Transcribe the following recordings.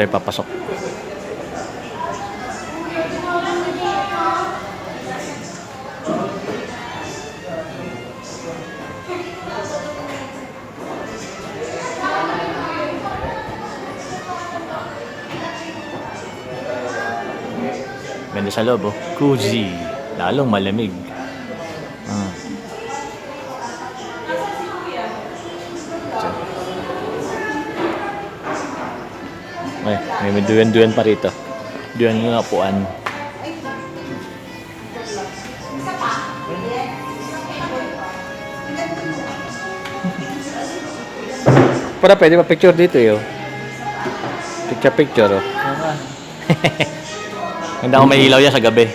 tayo papasok. Ganda sa loob, oh. Cozy. Lalong malamig. Ay, may duyan-duyan pa rito. Duyan yung apuan. Para pwede pa picture dito yo. Picture, oh. Ganda ko may ilaw yan sa gabi.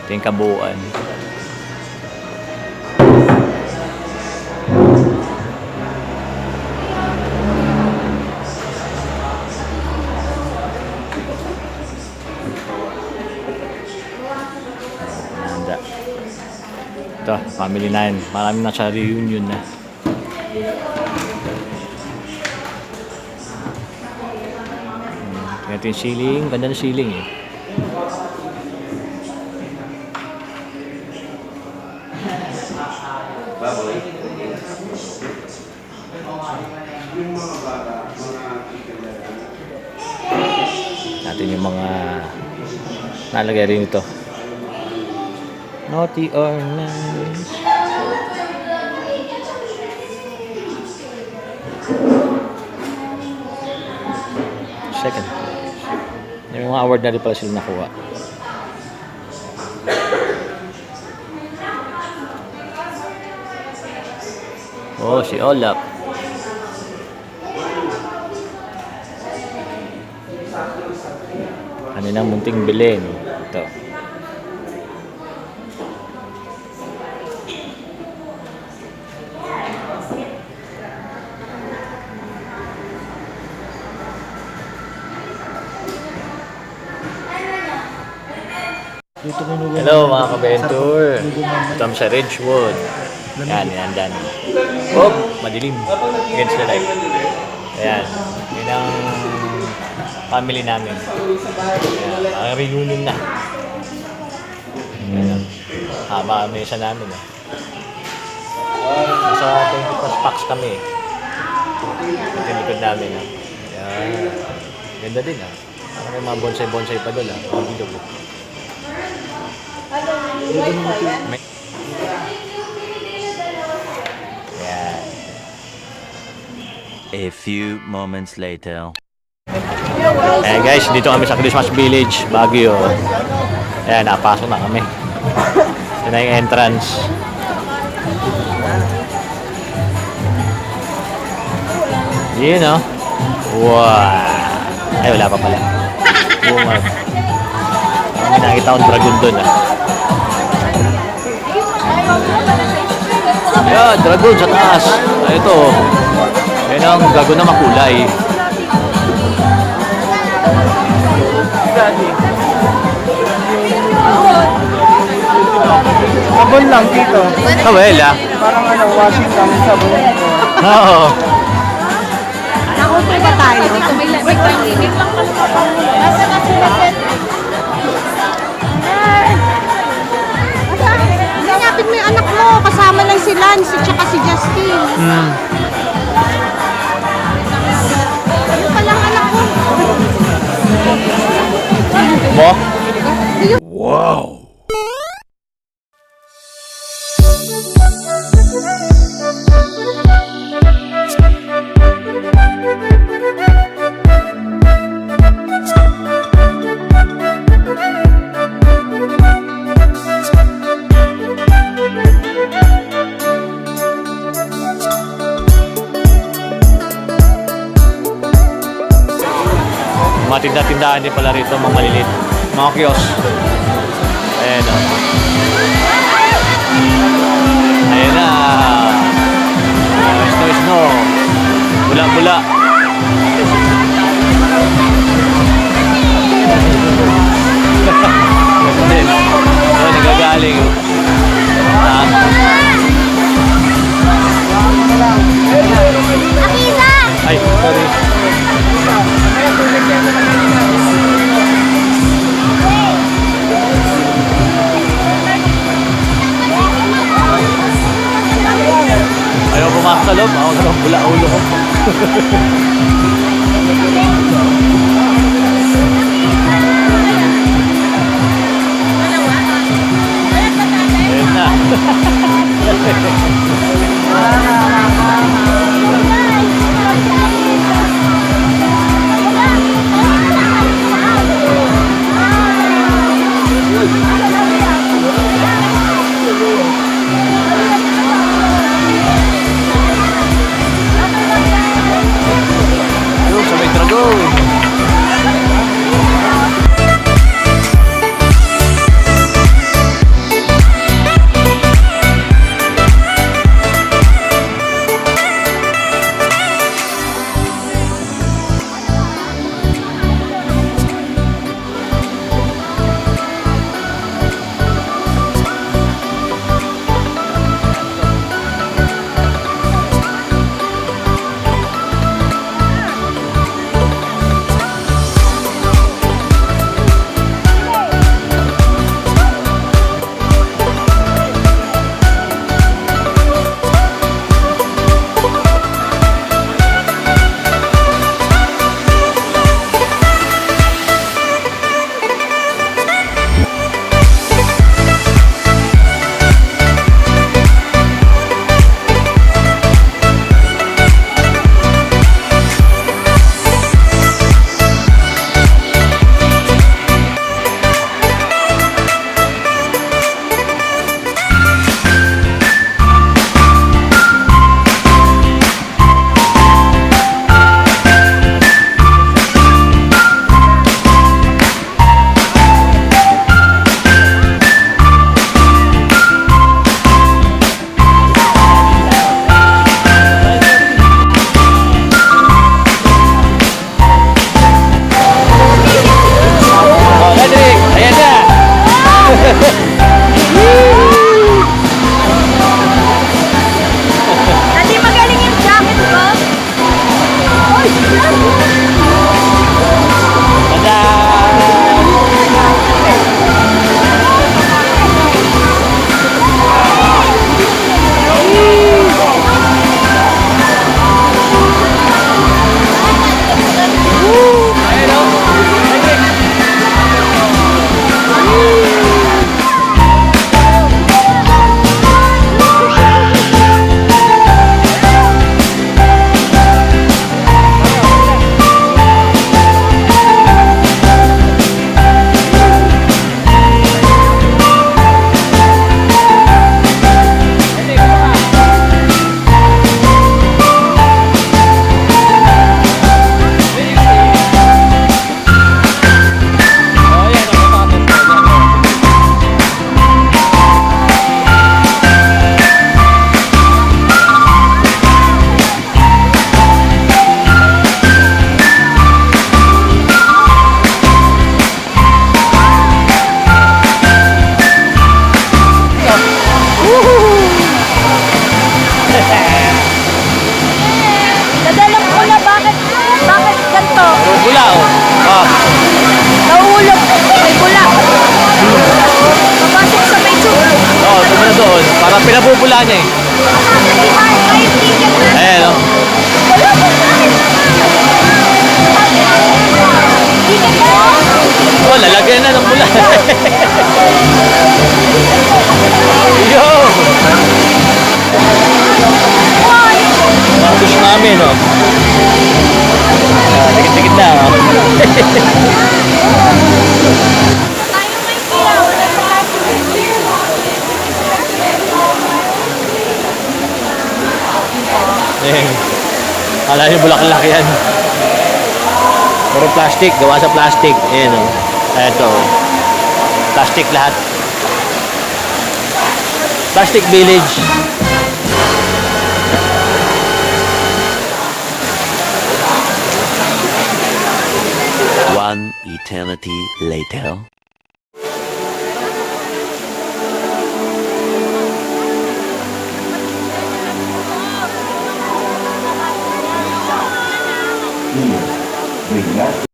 Ito yung kabuuan. Ganda. Ito, family na yun. Marami na sa reunion na. Ito yung ceiling. Ganda na ceiling eh. Natin yung mga nalagay rin ito. Naughty or nice. Second. Yung mga award na rin pala sila nakuha. Oh, si Olap. Kanilang munting bilhin. Ito. Hello mga kabentur. Ito kami sa Richwood. Yan. Oh, madilim. Against the light. Ayan. Yun ang family namin. Ayan. Ang reunion na. Ayan. Haba kami isa namin. Nasa 20 plus packs kami. Ito yung likod namin. Ayan. Ganda din. Parang may mga bonsai-bonsai pa doon. Ang bilog. Yeah. A few moments later. Eh guys, dito kami sa Christmas Village, Baguio. Ayan, napasok na kami. Ito na yung entrance. Yun, oh. Wow. Ay, wala pa pala. Bumag. May nakita akong dragon doon, ah. Ayan, dragon sa taas. Ito, yan ang dragon na makulay. Sabon lang dito. Kawel, ah. Parang washing lang sabon dito. Oo. Nakumpay ba tayo? May limit lang pala. Nasa na sila hanapin mo yung anak mo. Kasama lang si Lance at saka si Justin. Yung palang anak ko. Mo? Wow! Mga tinda-tindahan din pala rito, mga malilit. Mga kiosk. Ayan, oh. Ayan na. Resto. Bula-bula. Ayan, nagagaling. ako sa loob. Ako naman pula ulo ko. Ayun na. Yun, sa may dragon. Hindi magaling yung jacket ko. Nadala ko na bakit ganito? Bula oh. Ah. Nauulog, may bula. Papasok sa may tube. Oo, tumula doon. Parang pinabubula niya eh. Ayan oh. Oh, lalagyan na ng bula. Yo! Ang gusto namin oh. Dikit-dikit na oh. Kala niyo bulaklak yan. Puro plastic, gawa sa plastic. Ayan o. Ito. Plastic lahat. Plastic village. One eternity later.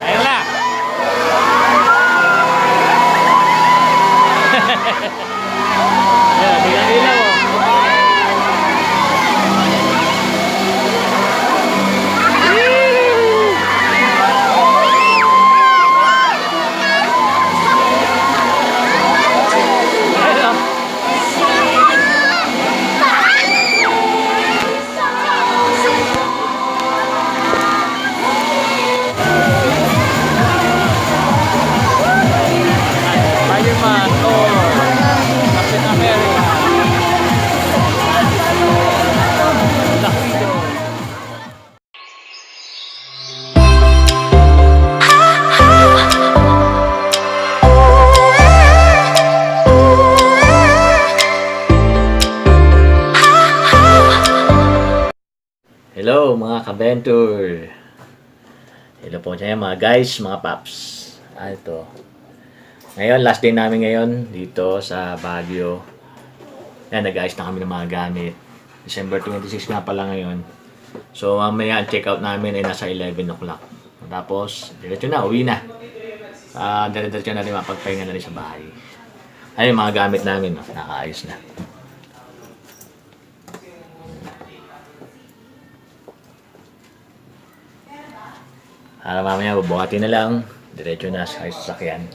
Ayun na! Ayan, tingnan mo. Hello mga ka-venture. Hello po dyan mga guys, mga paps. Ito. Ngayon, last day namin ngayon dito sa Baguio. Yan, nag-ayos na kami ng mga gamit. December 26 nga pala ngayon. So, mamaya ang check-out namin ay nasa 11 o'clock. Tapos, diretso na, uwi na. Diretso na rin, mapagpahinga na rin sa bahay. Ayun, mga gamit namin, no? Nakaayos na. Mamaya, bubuhatin na lang. Diretso na sa sasakyan.